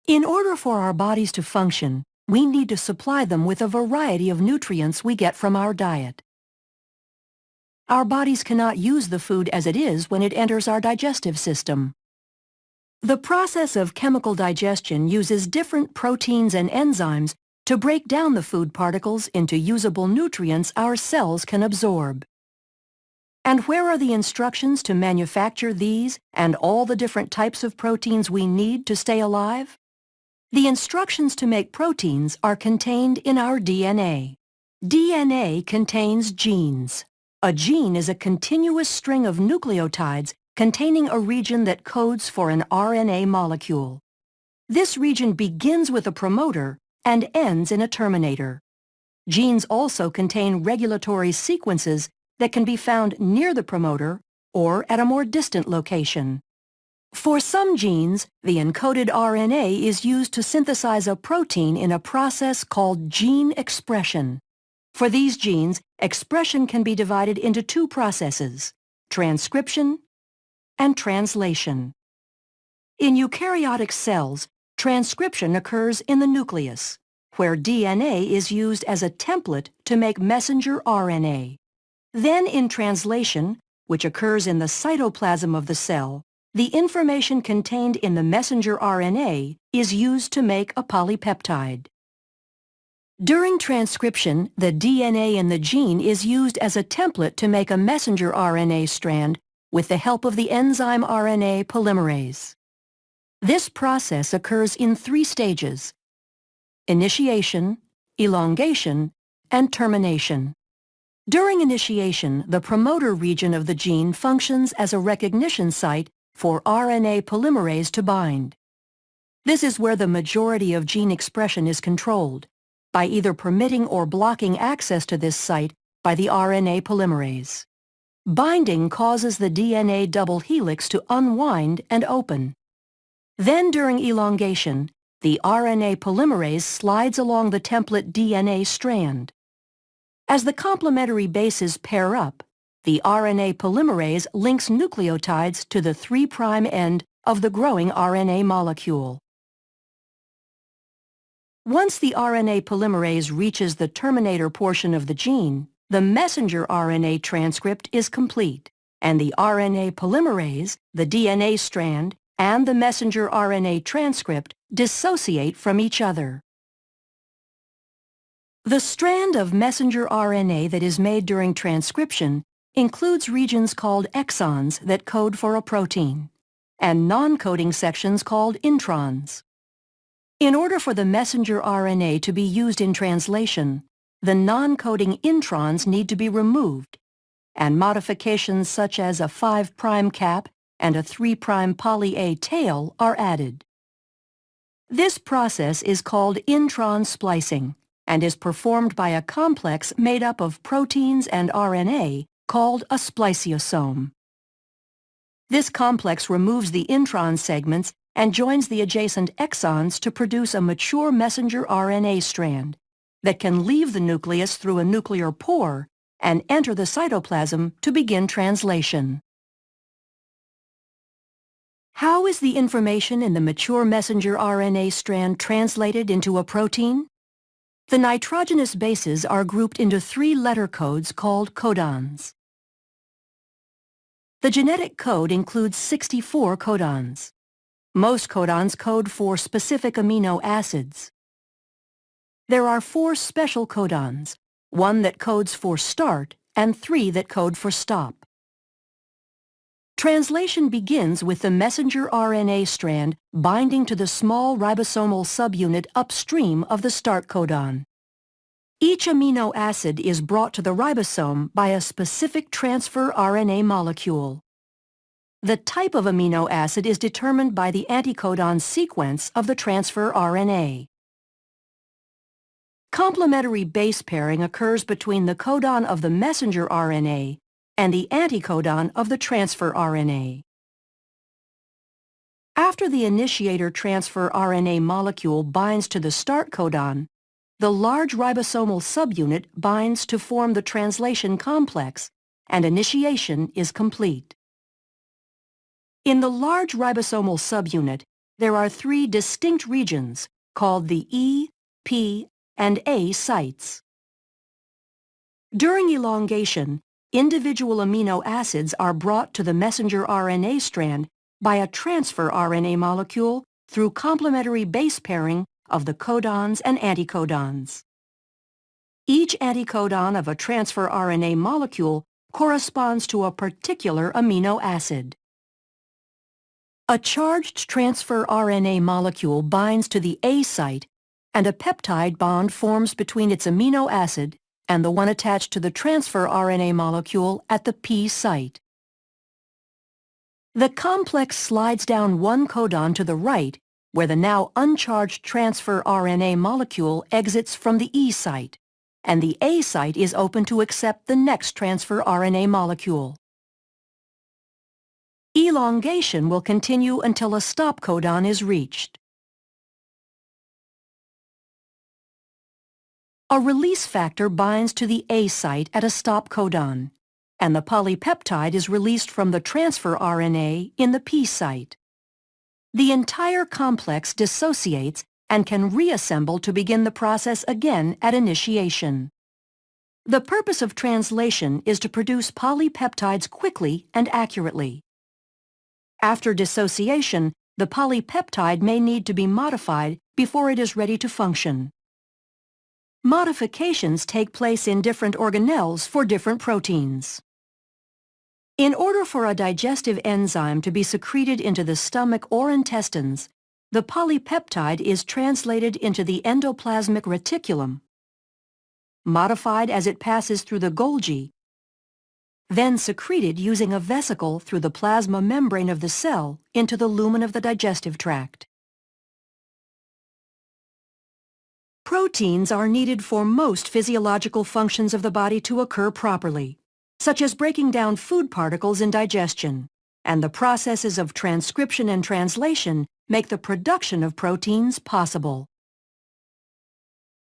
In order for our bodies to function, we need to supply them with a variety of nutrients we get from our diet. Our bodies cannot use the food as it is when it enters our digestive system. The process of chemical digestion uses different proteins and enzymes to break down the food particles into usable nutrients our cells can absorb. And where are the instructions to manufacture these and all the different types of proteins we need to stay alive? The instructions to make proteins are contained in our DNA. DNA contains genes. A gene is a continuous string of nucleotides containing a region that codes for an RNA molecule. This region begins with a promoter and ends in a terminator. Genes also contain regulatory sequences that can be found near the promoter or at a more distant location. For some genes, the encoded RNA is used to synthesize a protein in a process called gene expression. For these genes, expression can be divided into two processes, transcription and translation. In eukaryotic cells, transcription occurs in the nucleus, where DNA is used as a template to make messenger RNA. Then in translation, which occurs in the cytoplasm of the cell, the information contained in the messenger RNA is used to make a polypeptide. During transcription, the DNA in the gene is used as a template to make a messenger RNA strand with the help of the enzyme RNA polymerase. This process occurs in 3 stages: initiation, elongation, and termination. During initiation, the promoter region of the gene functions as a recognition site for RNA polymerase to bind. This is where the majority of gene expression is controlled, by either permitting or blocking access to this site by the RNA polymerase. Binding causes the DNA double helix to unwind and open. Then during elongation, the RNA polymerase slides along the template DNA strand. As the complementary bases pair up, the RNA polymerase links nucleotides to the 3' end of the growing RNA molecule. Once the RNA polymerase reaches the terminator portion of the gene, the messenger RNA transcript is complete, and the RNA polymerase, the DNA strand, and the messenger RNA transcript dissociate from each other. The strand of messenger RNA that is made during transcription includes regions called exons that code for a protein, and non-coding sections called introns. In order for the messenger RNA to be used in translation, the non-coding introns need to be removed, and modifications such as a 5' cap and a 3' poly-A tail are added. This process is called intron splicing and is performed by a complex made up of proteins and RNA called a spliceosome. This complex removes the intron segments and joins the adjacent exons to produce a mature messenger RNA strand that can leave the nucleus through a nuclear pore and enter the cytoplasm to begin translation. How is the information in the mature messenger RNA strand translated into a protein? The nitrogenous bases are grouped into 3 letter codes called codons. The genetic code includes 64 codons. Most codons code for specific amino acids. There are 4 special codons, 1 that codes for start and 3 that code for stop. Translation begins with the messenger RNA strand binding to the small ribosomal subunit upstream of the start codon. Each amino acid is brought to the ribosome by a specific transfer RNA molecule. The type of amino acid is determined by the anticodon sequence of the transfer RNA. Complementary base pairing occurs between the codon of the messenger RNA and the anticodon of the transfer RNA. After the initiator transfer RNA molecule binds to the start codon, the large ribosomal subunit binds to form the translation complex, and initiation is complete. In the large ribosomal subunit, there are three distinct regions called the E, P, and A sites. During elongation, individual amino acids are brought to the messenger RNA strand by a transfer RNA molecule through complementary base pairing of the codons and anticodons. Each anticodon of a transfer RNA molecule corresponds to a particular amino acid. A charged transfer RNA molecule binds to the A site, and a peptide bond forms between its amino acid and the one attached to the transfer RNA molecule at the P site. The complex slides down one codon to the right, where the now uncharged transfer RNA molecule exits from the E site, and the A site is open to accept the next transfer RNA molecule. Elongation will continue until a stop codon is reached. A release factor binds to the A site at a stop codon, and the polypeptide is released from the transfer RNA in the P site. The entire complex dissociates and can reassemble to begin the process again at initiation. The purpose of translation is to produce polypeptides quickly and accurately. After dissociation, the polypeptide may need to be modified before it is ready to function. Modifications take place in different organelles for different proteins. In order for a digestive enzyme to be secreted into the stomach or intestines, the polypeptide is translated into the endoplasmic reticulum, modified as it passes through the Golgi, then secreted using a vesicle through the plasma membrane of the cell into the lumen of the digestive tract. Proteins are needed for most physiological functions of the body to occur properly, such as breaking down food particles in digestion, and the processes of transcription and translation make the production of proteins possible.